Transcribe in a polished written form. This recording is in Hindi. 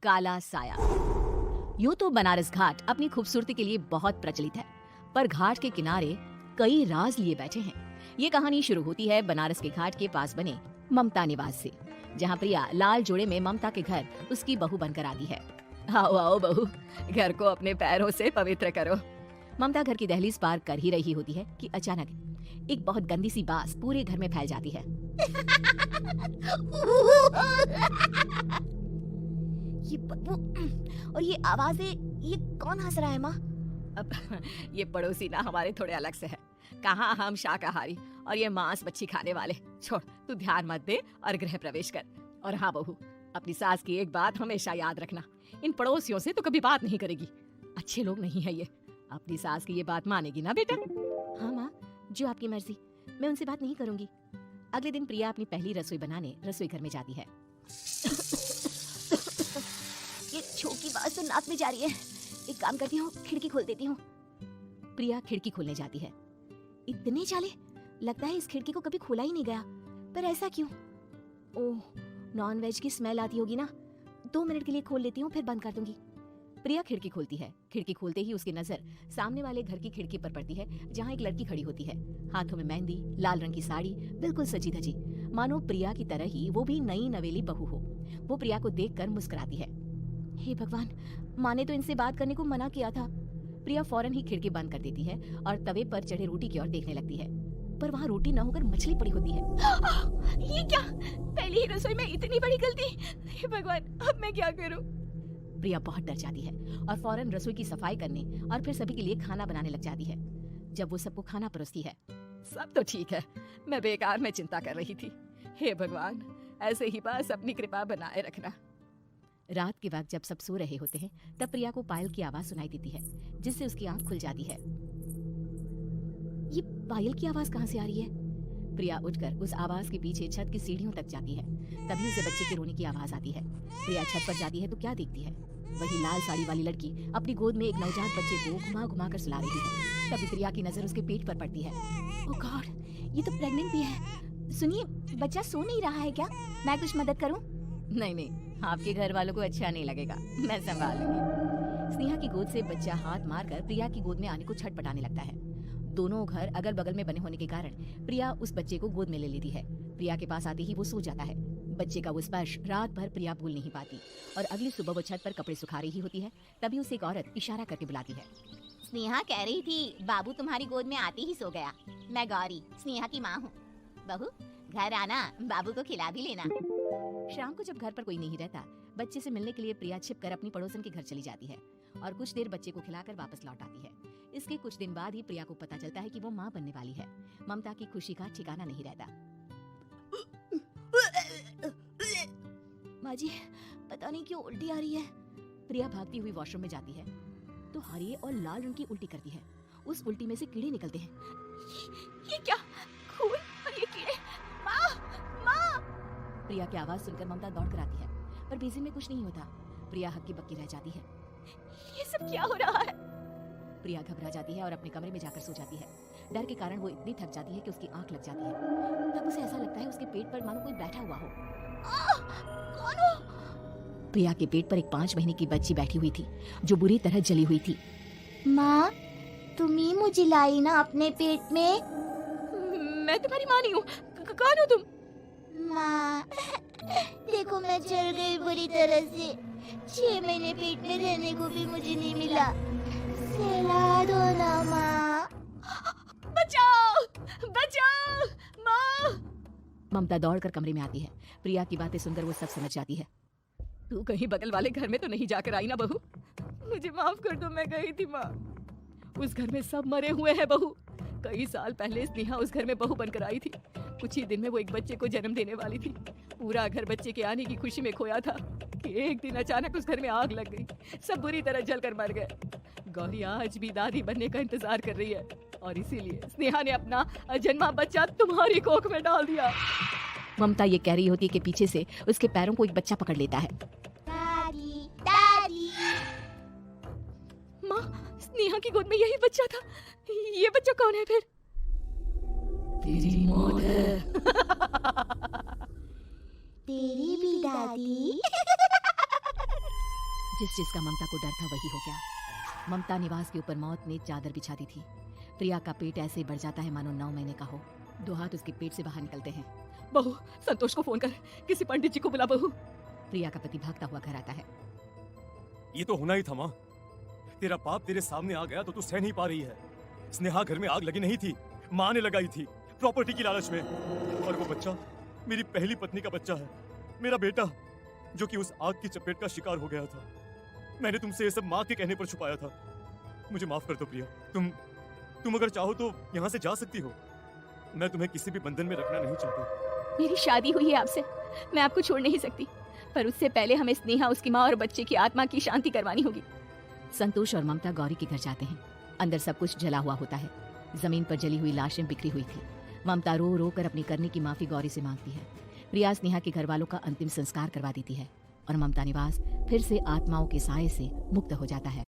काला साया। यूं तो बनारस घाट अपनी खूबसूरती के लिए बहुत प्रचलित है, पर घाट के किनारे कई राज लिए बैठे हैं। ये कहानी शुरू होती है बनारस के घाट के पास बने ममता निवास से, जहाँ प्रिया लाल जोड़े में ममता के घर उसकी बहू बनकर आती है। आओ आओ बहू, घर को अपने पैरों से पवित्र करो। ममता घर की दहलीज पार कर ही रही होती है कि अचानक एक बहुत गंदी सी बास पूरे घर में फैल जाती है। ये बदबू और ये आवाजें, ये कौन हंस रहा है माँ? अब ये पड़ोसी ना हमारे थोड़े अलग से है। कहाँ हम शाकाहारी और ये मांस मच्छी खाने वाले। छोड़, तू ध्यान मत दे और गृह प्रवेश कर। और हाँ बहू, अपनी सास की एक बात हमेशा याद रखना, इन पड़ोसियों से तो कभी बात नहीं करेगी। अच्छे लोग नहीं है ये। अपनी सास की ये बात मानेगी ना बेटा? हाँ माँ, जो आपकी मर्जी, मैं उनसे बात नहीं करूंगी। अगले दिन प्रिया अपनी पहली रसोई बनाने रसोई घर में जाती है। ये छोटी की बात तो नाक में जा रही है। एक काम करती हूँ, खिड़की खोल देती हूँ। प्रिया खिड़की खोलने जाती है। इतने चाले, लगता है इस खिड़की को कभी खोला ही नहीं गया, पर ऐसा क्यों? ओह, नॉन वेज की स्मेल आती होगी ना। 2 मिनट के लिए खोल लेती हूँ, फिर बंद कर दूंगी। प्रिया खिड़की खोलती है। खिड़की खोलते ही उसकी नजर सामने वाले घर की खिड़की पर पड़ती है, जहाँ एक लड़की खड़ी होती है। हाथों में मेहंदी, लाल रंग की साड़ी, बिल्कुल सजी धजी, मानो प्रिया की तरह ही वो भी नई नवेली बहू हो। वो प्रिया को देखकर मुस्कुराती है। हे भगवान, माँ ने तो इनसे बात करने को मना किया था। प्रिया फौरन ही खिड़की बंद कर देती है और तवे पर चढ़े रोटी की ओर देखने लगती है, पर वहाँ रोटी न होकर मछली पड़ी होती है। ये क्या? पहली ही रसोई में इतनी बड़ी गलती। हे भगवान, अब मैं क्या करूं? प्रिया बहुत डर जाती है और फौरन रसोई की सफाई करने और फिर सभी के लिए खाना बनाने लग जाती है। जब वो सबको खाना परोसती है, सब तो ठीक है, मैं बेकार में चिंता कर रही थी। हे भगवान, ऐसे ही बस अपनी कृपा बनाए रखना। रात के वक्त जब सब सो रहे होते हैं, तब प्रिया को पायल की आवाज सुनाई देती है, जिससे उसकी आंख खुल जाती है। ये पायल की आवाज कहाँ से आ रही है? प्रिया उठकर उस आवाज के पीछे छत की सीढ़ियों तक जाती है। तभी उसे बच्चे के रोने की आवाज आती है। प्रिया छत पर जाती है तो क्या देखती है? वही लाल साड़ी वाली लड़की अपनी गोद में एक नवजात बच्चे को घुमा घुमा कर सुला रही है। तभी प्रिया की नजर उसके पेट पर पड़ती है। ओह गॉड, ये तो प्रेग्नेंट भी है। सुनिए, बच्चा सो नहीं रहा है क्या? मैं कुछ मदद करूं? नहीं, आपके घर वालों को अच्छा नहीं लगेगा, मैं संभाल लूंगी। स्नेहा की गोद से बच्चा हाथ मारकर प्रिया की गोद में आने को छटपटाने लगता है। दोनों घर अगल बगल में बने होने के कारण प्रिया उस बच्चे को गोद में ले लेती है। प्रिया के पास आते ही वो सो जाता है। बच्चे का वो स्पर्श रात भर प्रिया भूल नहीं पाती और अगली सुबह वो छत पर कपड़े सुखा रही होती है। तभी उसे एक औरत इशारा करके बुलाती है। स्नेहा कह रही थी बाबू तुम्हारी गोद में आते ही सो गया। मैं गौरी, स्नेहा की माँ हूँ। बहू, घर आना, बाबू को खिला भी लेना। शाम को जब घर पर कोई नहीं रहता, बच्चे से मिलने के लिए प्रिया छिपकर अपनी पड़ोसन के घर चली जाती है और कुछ देर बच्चे को खिलाकर वापस लौट आती है। इसके कुछ दिन बाद ही प्रिया को पता चलता है कि वो माँ बनने वाली है। ममता की खुशी का ठिकाना नहीं रहता। माँ जी, पता नहीं क्यों उल्टी आ रही है। प्रिया भागती हुई वॉशरूम में जाती है तो हरे और लाल रंग की उल्टी करती है। उस उल्टी में से कीड़े निकलते हैं। ये क्या? खून और ये कीड़े! माँ, माँ! प्रिया की आवाज सुनकर ममता दौड़ कर आती है, पर बेसिन में कुछ नहीं होता। प्रिया हक्की बक्की रह जाती है। ये सब क्या हो रहा है? प्रिया घबरा जाती है और अपने कमरे में जाकर सो जाती है। डर के कारण वो इतनी थक जाती है कि उसकी आंख लग जाती है। तब उसे ऐसा लगता है उसके पेट पर मानो कोई बैठा हुआ हो। कौन हो? प्रिया के पेट पर एक 5 महीने की बच्ची बैठी हुई थी, जो बुरी तरह जली हुई थी। माँ, तुम ही मुझे लाई ना अपने पेट में? मैं तुम्हारी माँ नहीं हूँ। कौन हो तुम? माँ, देखो मैं जल गई बुरी तरह से। 6 महीने पेट में रहने को भी मुझे नहीं मिला। सहला दो ना माँ। बचाओ, बचाओ, माँ! ममता दौड़कर कमरे में आती है। प्रिया की बातें सुनकर वो सब समझ जाती है। तू कहीं बगल वाले घर में तो नहीं जाकर आई ना बहू? मुझे माफ कर दो, मैं गई थी माँ। उस घर में सब मरे हुए हैं बहू। कई साल पहले स्नेहा उस घर में बहू बनकर आई थी। कुछ ही दिन में वो एक बच्चे को जन्म देने वाली थी। पूरा घर बच्चे के आने की खुशी में खोया था कि एक दिन अचानक उस घर में आग लग गई। सब बुरी तरह जलकर मर गए। गौरी आज भी दादी बनने का इंतजार कर रही है और इसीलिए स्नेहा ने अपना अजन्मा बच्चा तुम्हारी कोख में डाल दिया। ममता ये कह रही होती है कि पीछे से उसके पैरों को एक बच्चा पकड़ लेता है। दादी, दादी। माँ, स्नेहा की गोद में यही बच्चा था। ये बच्चा कौन है फिर? तेरी मौत है। तेरी भी दादी। जिस चीज का ममता को डर था वही हो गया। ममता निवास के ऊपर मौत ने चादर बिछा दी थी। प्रिया का पेट ऐसे बढ़ जाता है मानो 9 महीने का हो। 2 हाथ उसके पेट से बाहर निकलते हैं। बहू, संतोष को फोन कर, किसी पंडित जी को बुला बहू। प्रिया का पति भागता हुआ घर आता है। ये तो होना ही था माँ। तेरा बाप तेरे सामने आ गया तो तू सह नहीं पा रही है। स्नेहा घर में आग लगी नहीं थी, माँ ने लगाई थी, प्रॉपर्टी की लालच में। और वो बच्चा मेरी पहली पत्नी का बच्चा है, मेरा बेटा, जो कि उस आग की चपेट का शिकार हो गया था। मैंने तुमसे ये सब माँ के कहने पर छुपाया था। मुझे माफ कर दो प्रिया। तुम अगर चाहो तो यहाँ से जा सकती हो। मैं तुम्हें किसी भी बंधन में रखना नहीं चाहता। मेरी शादी हुई है आपसे, मैं आपको छोड़ नहीं सकती, पर उससे पहले हमें स्नेहा, उसकी माँ और बच्चे की आत्मा की शांति करवानी होगी। संतोष और ममता गौरी के घर जाते हैं। अंदर सब कुछ जला हुआ होता है। जमीन पर जली हुई लाशें बिखरी हुई थी। ममता रो रो कर अपनी करने की माफी गौरी से मांगती है। प्रिया स्नेहा के घर वालों का अंतिम संस्कार करवा देती है और ममता निवास फिर से आत्माओं के साए से मुक्त हो जाता है।